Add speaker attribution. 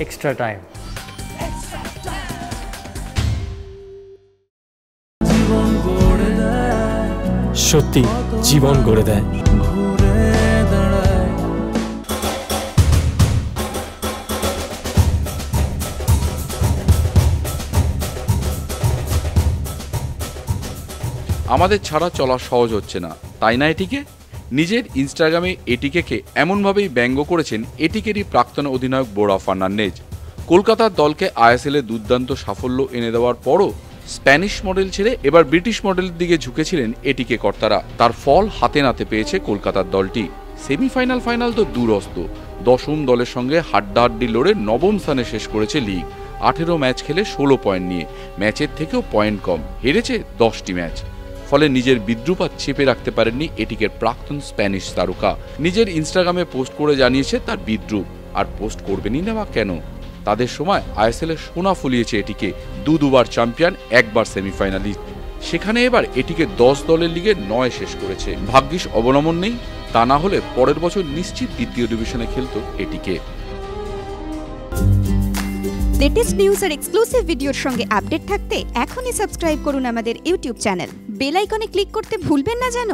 Speaker 1: extra time.
Speaker 2: সত্যি জীবন গড়ে দেয়।
Speaker 3: আমাদের ছাড়া চলা সহজ হচ্ছে না, তাই না এটিকে? নিজের ইনস্টাগ্রামে এটিকেকে এমনভাবেই ব্যঙ্গ করেছেন এটিকেরই প্রাক্তন অধিনায়ক বোরা ফার্নান্ডেজ। কলকাতার দলকে আইএসএলে দুর্দান্ত সাফল্য এনে দেওয়ার পরও স্প্যানিশ মডেল ছেড়ে এবার ব্রিটিশ মডেলের দিকে ঝুঁকেছিলেন এটিকে কর্তারা। তার ফল হাতে নাতে পেয়েছে কলকাতার দলটি। সেমিফাইনাল ফাইনাল তো দূরস্থ, দশম দলের সঙ্গে হাড্ডাহাড্ডি লড়ে নবম স্থানে শেষ করেছে লিগ। 18 ম্যাচ খেলে 16 পয়েন্ট নিয়ে, ম্যাচের থেকেও পয়েন্ট কম, হেরেছে 10টি ম্যাচ। ফলে নিজের বিদ্রুপ চেপে রাখতে পারেননি এটিকের প্রাক্তন স্প্যানিশ তারকা। নিজের ইনস্টাগ্রামে পোস্ট করে জানিয়েছে তার বিদ্রুপ, আর পোস্ট করবেনই না বা কেন। তাদের সময় আইএসএলে সোনা ফলিয়েছে এটিকে, দুবার চ্যাম্পিয়ন, একবার সেমিফাইনালিস্ট। সেখানে এবার এটিকে 10 দলের লিগে 9 শেষ করেছে। ভাগ্যিস অবনমন নেই, তা না হলে পরের বছর নিশ্চিত দ্বিতীয় ডিভিশনে খেলত এটিকে।
Speaker 4: লেটেস্ট নিউজ আর এক্সক্লুসিভ ভিডিওর সঙ্গে আপডেট থাকতে এখনই সাবস্ক্রাইব করুন আমাদের ইউটিউব চ্যানেল। বেল আইকনে ক্লিক করতে ভুলবেন না যেন।